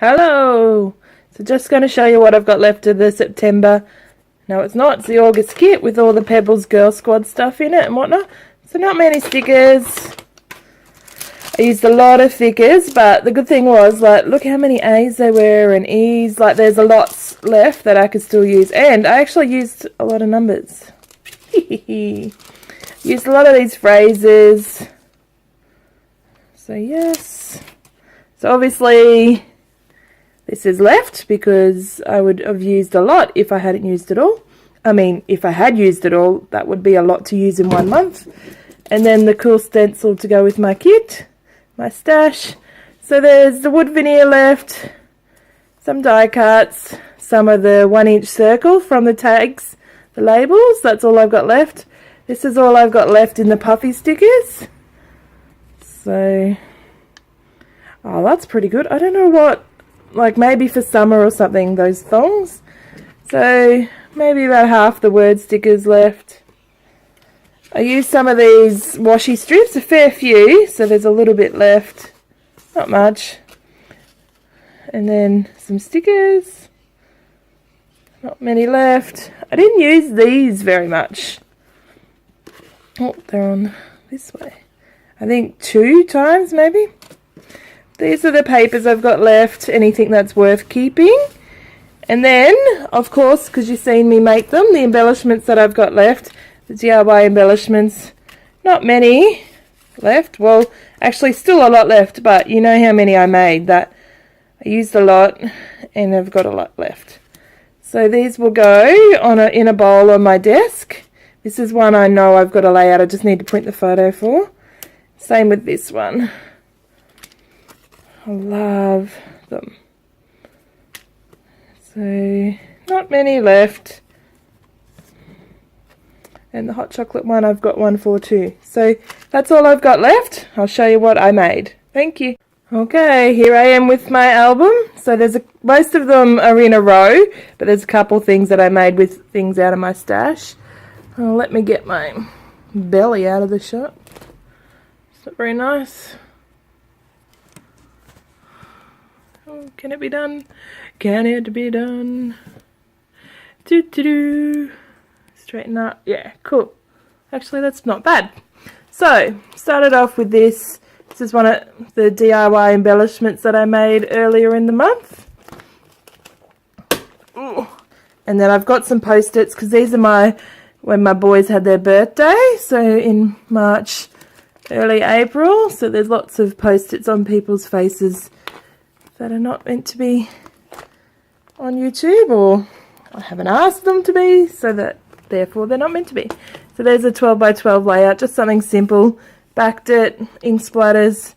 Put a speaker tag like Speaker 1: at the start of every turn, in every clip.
Speaker 1: Hello! So just going to show you what I've got left of the September. No, it's not. It's the August kit with all the Pebbles Girl Squad stuff in it and whatnot. So not many stickers. I used a lot of thickers, but the good thing was, like, look how many A's there were and E's. Like, there's a lot left that I could still use. And I actually used a lot of numbers. Used a lot of these phrases. So, yes. So, obviously, this is left because I would have used a lot if I hadn't used it all. I mean, if I had used it all, that would be a lot to use in 1 month. And then the cool stencil to go with my kit, my stash. So there's the wood veneer left, some die cuts, some of the 1-inch circle from the tags, the labels. That's all I've got left. This is all I've got left in the puffy stickers. So, oh, that's pretty good. I don't know what, like maybe for summer or something, those thongs. So maybe about half the word stickers left. I used some of these washi strips, a fair few, so there's a little bit left. Not much. And then some stickers. Not many left. I didn't use these very much. Oh, they're on this way. I think 2 times maybe. These are the papers I've got left, anything that's worth keeping. And then, of course, because you've seen me make them, the embellishments that I've got left, the DIY embellishments, not many left. Well, actually still a lot left, but you know how many I made, that I used a lot and I've got a lot left. So these will go on in a bowl on my desk. This is one I know I've got to lay out, I just need to print the photo for. Same with this one. I love them. So, not many left. And the hot chocolate one, I've got one for too. So, that's all I've got left. I'll show you what I made. Thank you. Okay, here I am with my album. So, most of them are in a row, but there's a couple things that I made with things out of my stash. Let me get my belly out of the shot. It's not very nice. Oh, can it be done? Can it be done? Do. Straighten up. Yeah, cool. Actually, that's not bad. So, started off with this. This is one of the DIY embellishments that I made earlier in the month. Ooh. And then I've got some post-its because these are when my boys had their birthday. So, in March, early April. So, there's lots of post-its on people's faces that are not meant to be on YouTube, or I haven't asked them to be, so that therefore they're not meant to be. So there's a 12 by 12 layout, just something simple. Backed it, ink splatters,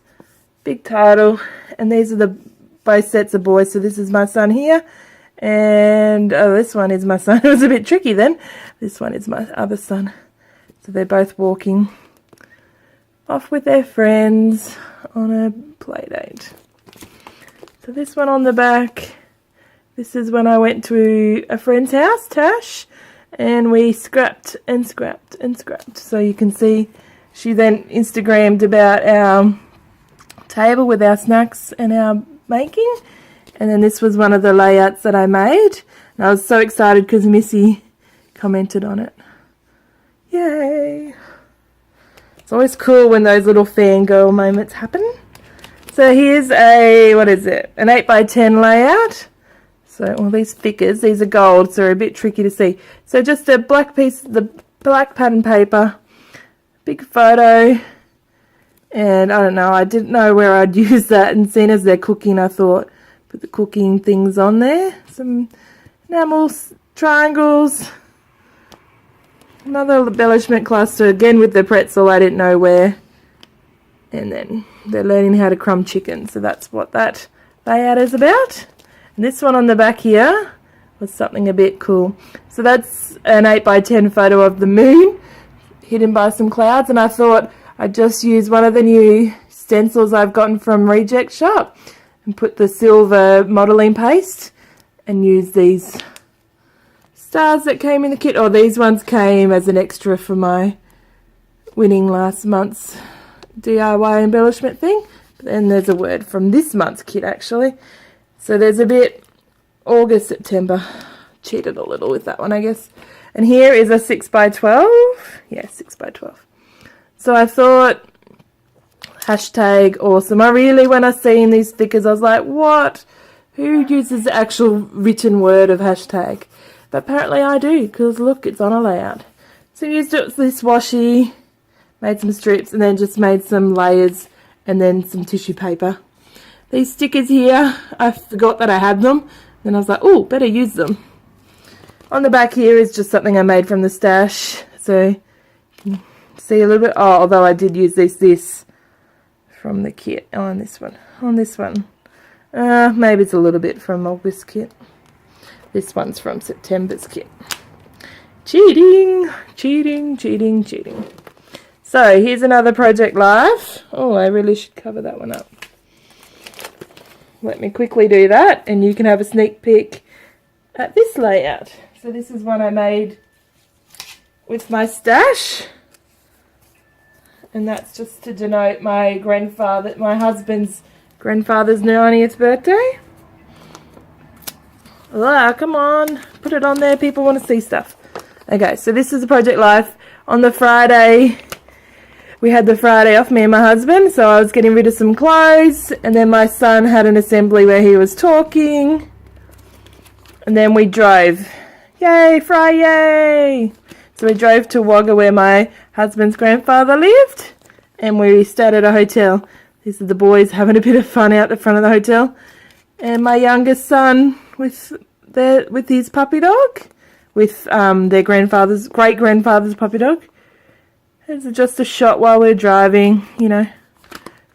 Speaker 1: big title, and these are both sets of boys. So this is my son here, and this one is my son. It was a bit tricky then. This one is my other son. So they're both walking off with their friends on a play date. So this one on the back, this is when I went to a friend's house, Tash, and we scrapped and scrapped and scrapped. So you can see she then Instagrammed about our table with our snacks and our making. And then this was one of the layouts that I made. And I was so excited because Missy commented on it. Yay! It's always cool when those little fangirl moments happen. So here's an 8 by 10 layout. So all these thickers, these are gold, so they're a bit tricky to see. So just a black piece, the black pattern paper, big photo, and I don't know, I didn't know where I'd use that, and seeing as they're cooking, I thought, put the cooking things on there. Some enamels, triangles, another embellishment cluster, again with the pretzel, I didn't know where. And then they're learning how to crumb chicken, so that's what that layout is about. And this one on the back here was something a bit cool. So that's an 8 by 10 photo of the moon hidden by some clouds, and I thought I'd just use one of the new stencils I've gotten from Reject Shop and put the silver modelling paste and use these stars that came in the kit. Or these ones came as an extra for my winning last month's DIY embellishment thing. But then there's a word from this month's kit actually. So there's a bit August, September. Cheated a little with that one, I guess. And here is a 6x12. Yeah, 6x12. So I thought, hashtag awesome. When I seen these stickers, I was like, what? Who uses the actual written word of hashtag? But apparently I do, because look, it's on a layout. So I used this washi, made some strips, and then just made some layers, and then some tissue paper. These stickers here, I forgot that I had them. Then I was like, oh, better use them. On the back here is just something I made from the stash. So you can see a little bit. Oh, although I did use this from the kit. Oh, on this one. Maybe it's a little bit from August kit. This one's from September's kit. Cheating. So here's another Project Life. Oh, I really should cover that one up. Let me quickly do that, and you can have a sneak peek at this layout. So this is one I made with my stash, and that's just to denote my husband's grandfather's 90th birthday. Ah, come on, put it on there. People want to see stuff. Okay, so this is the Project Life. On the Friday, we had the Friday off, me and my husband, so I was getting rid of some clothes, and then my son had an assembly where he was talking, and then we drove. Yay, Friday! So we drove to Wagga where my husband's grandfather lived, and we stayed at a hotel. These are the boys having a bit of fun out the front of the hotel, and my youngest son with his puppy dog, with their great-grandfather's puppy dog. It's just a shot while we're driving, you know,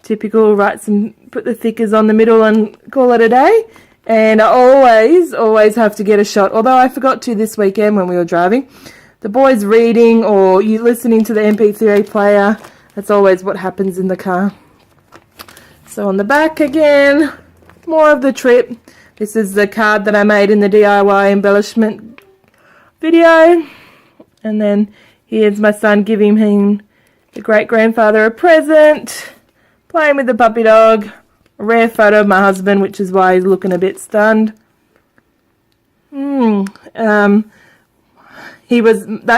Speaker 1: typical, put the thickers on the middle and call it a day. And I always have to get a shot, although I forgot to this weekend when we were driving. The boys reading or you listening to the MP3 player, that's always what happens in the car. So on the back again, more of the trip. This is the card that I made in the DIY embellishment video. And then here's my son giving him, the great-grandfather, a present, playing with the puppy dog, a rare photo of my husband, which is why he's looking a bit stunned. That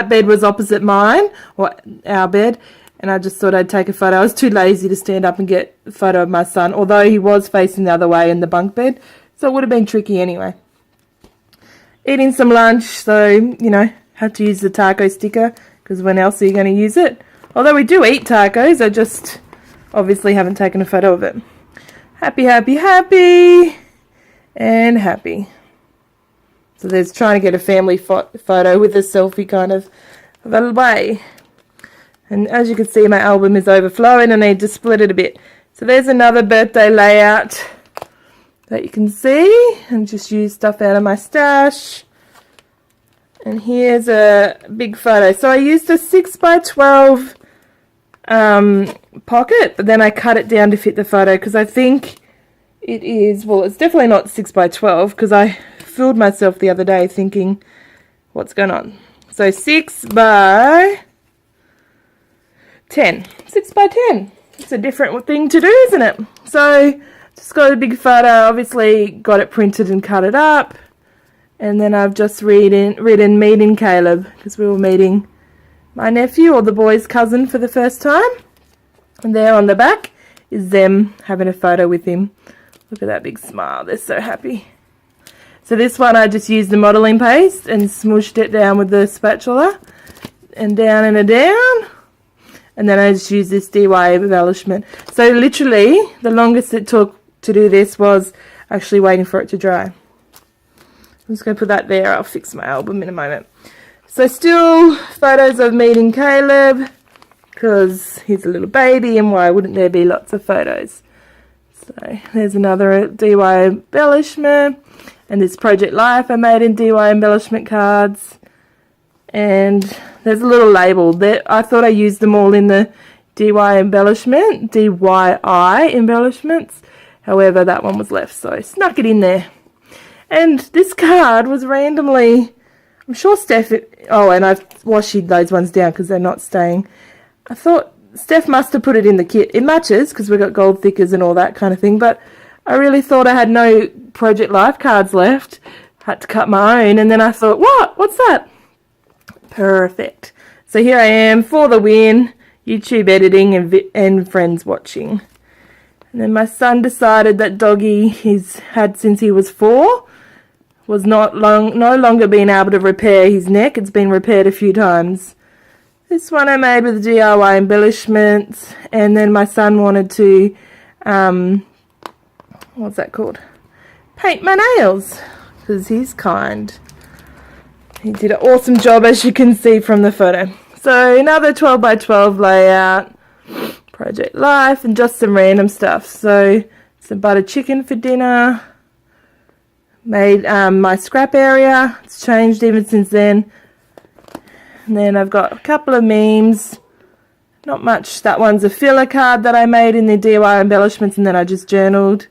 Speaker 1: bed was opposite mine, or our bed, and I just thought I'd take a photo. I was too lazy to stand up and get a photo of my son, although he was facing the other way in the bunk bed, so it would have been tricky anyway. Eating some lunch, so, you know, had to use the taco sticker, because when else are you going to use it? Although we do eat tacos, I just obviously haven't taken a photo of it. Happy, and happy. So there's trying to get a family photo with a selfie kind of a way. And as you can see, my album is overflowing and I need to split it a bit. So there's another birthday layout that you can see, and just use stuff out of my stash. And here's a big photo. So I used a 6x12 pocket, but then I cut it down to fit the photo because I think it is, well, it's definitely not 6x12 because I fooled myself the other day thinking, what's going on? So 6x10. 6x10. It's a different thing to do, isn't it? So just got a big photo, obviously got it printed and cut it up. And then I've just written meeting Caleb, because we were meeting my nephew, or the boy's cousin, for the first time. And there on the back is them having a photo with him. Look at that big smile. They're so happy. So this one I just used the modelling paste and smooshed it down with the spatula. And down and a down. And then I just used this DIY embellishment. So literally, the longest it took to do this was actually waiting for it to dry. I'm just going to put that there. I'll fix my album in a moment. So still photos of meeting Caleb, because he's a little baby, and why wouldn't there be lots of photos? So there's another DIY embellishment, and this Project Life I made in DIY embellishment cards. And there's a little label there. I thought I used them all in the DIY embellishments. However, that one was left, so I snuck it in there. And this card was randomly, I'm sure Steph, and I've washed those ones down because they're not staying. I thought Steph must have put it in the kit. It matches because we've got gold thickers and all that kind of thing, but I really thought I had no Project Life cards left. Had to cut my own, and then I thought, what's that? Perfect. So here I am for the win, YouTube editing and friends watching. And then my son decided that doggy he's had since he was 4 was no longer being able to repair his neck. It's been repaired a few times. This one I made with DIY embellishments, and then my son wanted to, what's that called? Paint my nails, because he's kind. He did an awesome job, as you can see from the photo. So another 12 by 12 layout, Project Life, and just some random stuff. So some butter chicken for dinner. Made my scrap area. It's changed even since then. And then I've got a couple of memes. Not much. That one's a filler card that I made in the DIY embellishments, and then I just journaled.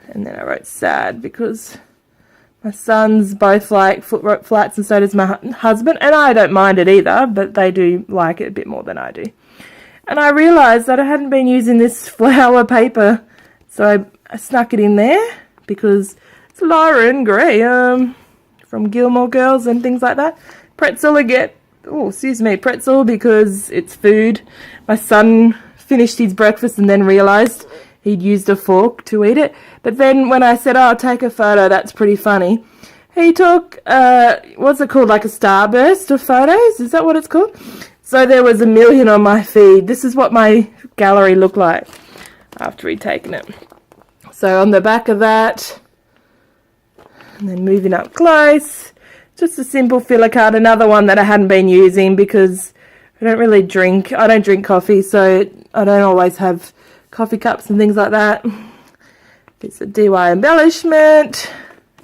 Speaker 1: And then I wrote sad because my sons both like foot flats, and so does my husband. And I don't mind it either, but they do like it a bit more than I do. And I realised that I hadn't been using this flower paper, so I snuck it in there because it's Lauren Graham from Gilmore Girls and things like that. Pretzel pretzel because it's food. My son finished his breakfast and then realised he'd used a fork to eat it. But then when I said, I'll take a photo, that's pretty funny, he took, what's it called, like a starburst of photos? Is that what it's called? So there was 1 million on my feed. This is what my gallery looked like after he'd taken it. So on the back of that, and then moving up close, just a simple filler card, another one that I hadn't been using because I don't really drink. I don't drink coffee, so I don't always have coffee cups and things like that. It's a DIY embellishment,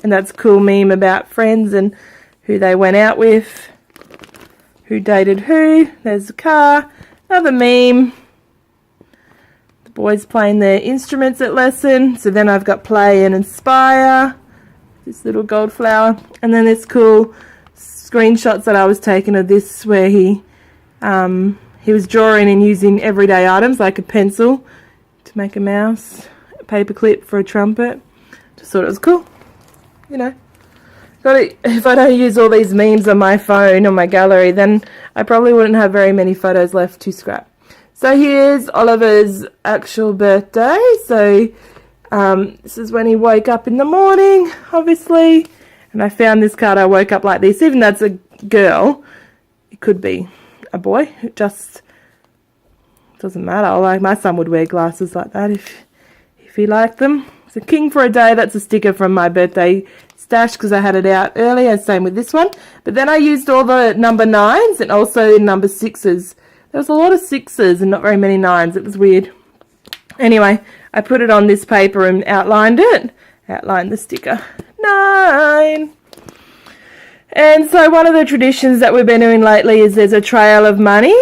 Speaker 1: and that's a cool meme about friends and who they went out with, who dated who. There's a car, another meme. The boys playing their instruments at lesson. So then I've got play and inspire, this little gold flower, and then this cool screenshots that I was taking of this where he was drawing and using everyday items like a pencil to make a mouse, a paper clip for a trumpet. Just thought it was cool, you know. If I don't use all these memes on my phone or my gallery, then I probably wouldn't have very many photos left to scrap. So here's Oliver's actual birthday. So this is when he woke up in the morning, obviously. And I found this card. I woke up like this. Even though it's a girl, it could be a boy. It just doesn't matter. Like my son would wear glasses like that if he liked them. It's a king for a day. That's a sticker from my birthday stash because I had it out earlier. Same with this one. But then I used all the number 9s and also number 6s. There was a lot of 6s and not very many 9s. It was weird. Anyway, I put it on this paper and outlined it. Outlined the sticker. 9. And so one of the traditions that we've been doing lately is there's a trail of money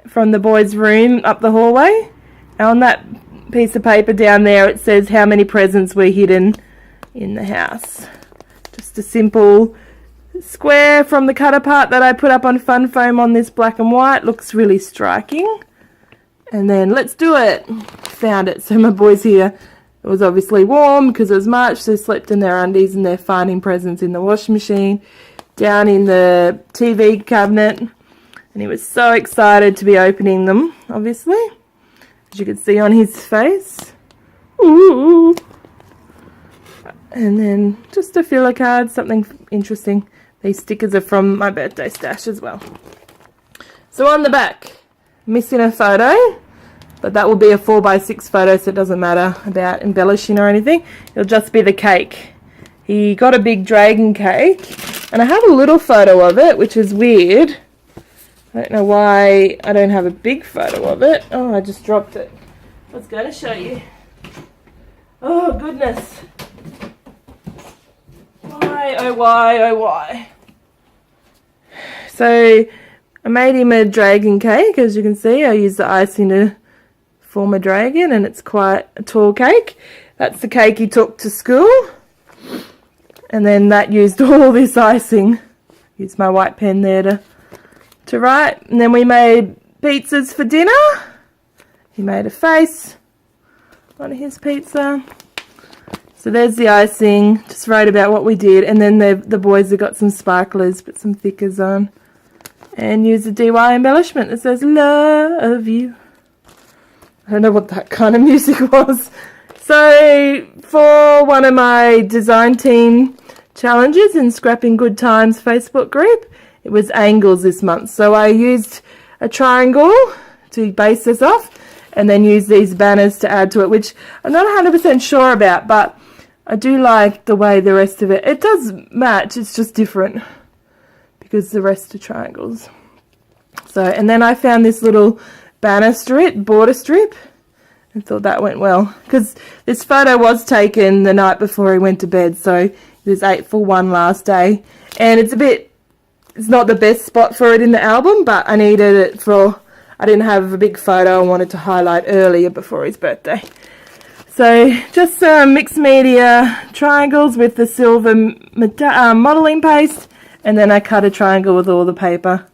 Speaker 1: from the boys' room up the hallway. And on that piece of paper down there it says how many presents were hidden in the house. Just a simple square from the cut apart that I put up on fun foam on this black and white. Looks really striking. And then let's do it. Found it. So my boys here, it was obviously warm because it was March, so they slept in their undies and they're finding presents in the washing machine, down in the TV cabinet, and he was so excited to be opening them, obviously, as you can see on his face. Ooh. And then just a filler card, something interesting. These stickers are from my birthday stash as well. So on the back, missing a photo, but that will be a 4x6 photo, so it doesn't matter about embellishing or anything. It'll just be the cake. He got a big dragon cake, and I have a little photo of it, which is weird. I don't know why I don't have a big photo of it. Oh, I just dropped it. I was going to show you. Oh, goodness. Why, oh why, oh why. So I made him a dragon cake. As you can see, I used the icing to form a dragon, and it's quite a tall cake. That's the cake he took to school, and then that used all this icing. Used my white pen there to write. And then we made pizzas for dinner. He made a face on his pizza. So there's the icing. Just wrote about what we did, and then the boys have got some sparklers, put some thickers on, and use the DY embellishment that says "Love You." I don't know what that kind of music was. So for one of my design team challenges in Scrapping Good Times Facebook group, it was angles this month. So I used a triangle to base this off, and then use these banners to add to it, which I'm not 100% sure about, but I do like the way the rest of it does match. It's just different because the rest are triangles. So, and then I found this little banner strip, border strip, and thought that went well, because this photo was taken the night before he went to bed, so it was 8 for 1 last day, and it's not the best spot for it in the album, but I needed it for, I didn't have a big photo I wanted to highlight earlier before his birthday. So just mixed media triangles with the silver modelling paste, and then I cut a triangle with all the paper.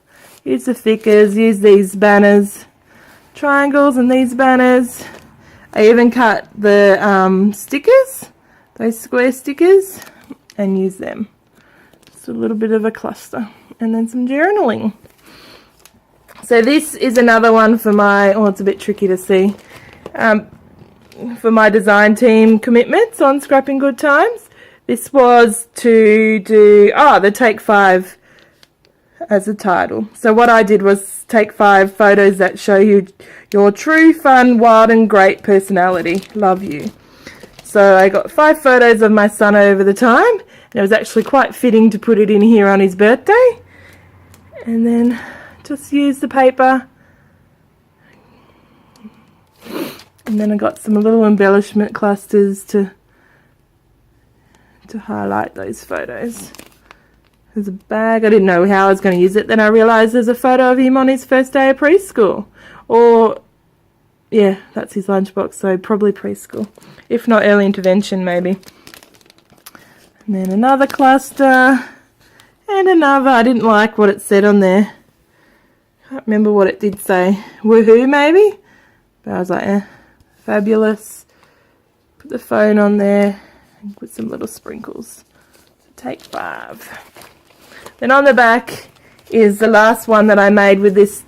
Speaker 1: Use the thickers, use these banners, triangles and these banners. I even cut the stickers, those square stickers, and use them. Just a little bit of a cluster, and then some journaling. So this is another one for my, oh, it's a bit tricky to see, for my design team commitments on Scrapping Good Times. This was to do, the Take 5 as a title. So what I did was take 5 photos that show you your true, fun, wild and great personality. Love you. So I got 5 photos of my son over the time, and it was actually quite fitting to put it in here on his birthday. And then just use the paper, and then I got some little embellishment clusters to highlight those photos. There's a bag. I didn't know how I was going to use it. Then I realised there's a photo of him on his first day of preschool. Or, yeah, that's his lunchbox, so probably preschool. If not early intervention, maybe. And then another cluster. And another. I didn't like what it said on there. Can't remember what it did say. Woohoo, maybe? But I was like, fabulous. Put the phone on there and put some little sprinkles. Take 5. Then on the back is the last one that I made with this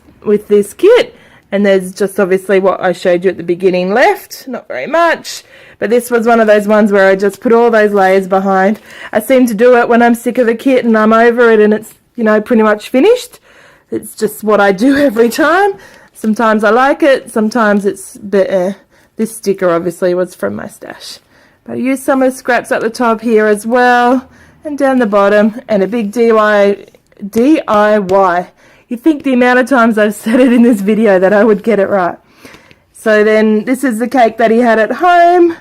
Speaker 1: kit, and there's just obviously what I showed you at the beginning left, not very much, but this was one of those ones where I just put all those layers behind. I seem to do it when I'm sick of a kit and I'm over it and it's, you know, pretty much finished. It's just what I do every time. Sometimes I like it, sometimes it's better. This sticker obviously was from my stash. But I used some of the scraps at the top here as well, and down the bottom, and a big DIY. You'd think the amount of times I've said it in this video that I would get it right. So then this is the cake that he had at home,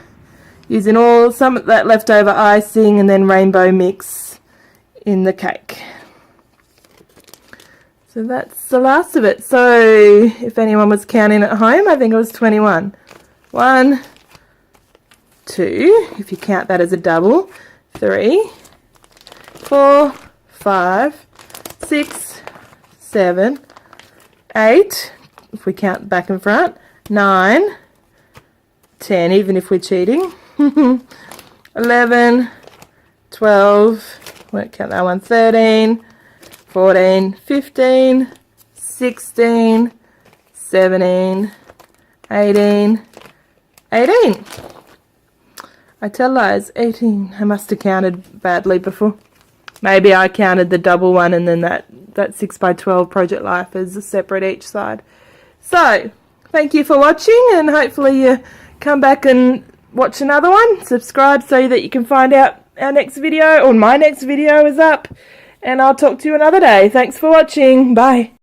Speaker 1: using some of that leftover icing and then rainbow mix in the cake. So that's the last of it. So if anyone was counting at home, I think it was 21. 1, 2, if you count that as a double, 3, 4, 5, 6, 7, 8, if we count back and front, 9, 10, even if we're cheating, 11, 12, won't count that one, 13, 14, 15, 16, 17, 18, 18. I tell lies, 18. I must have counted badly before. Maybe I counted the double one and then that 6x12 Project Life as a separate each side. So, thank you for watching, and hopefully you come back and watch another one. Subscribe so that you can find out our next video, or my next video is up, and I'll talk to you another day. Thanks for watching. Bye.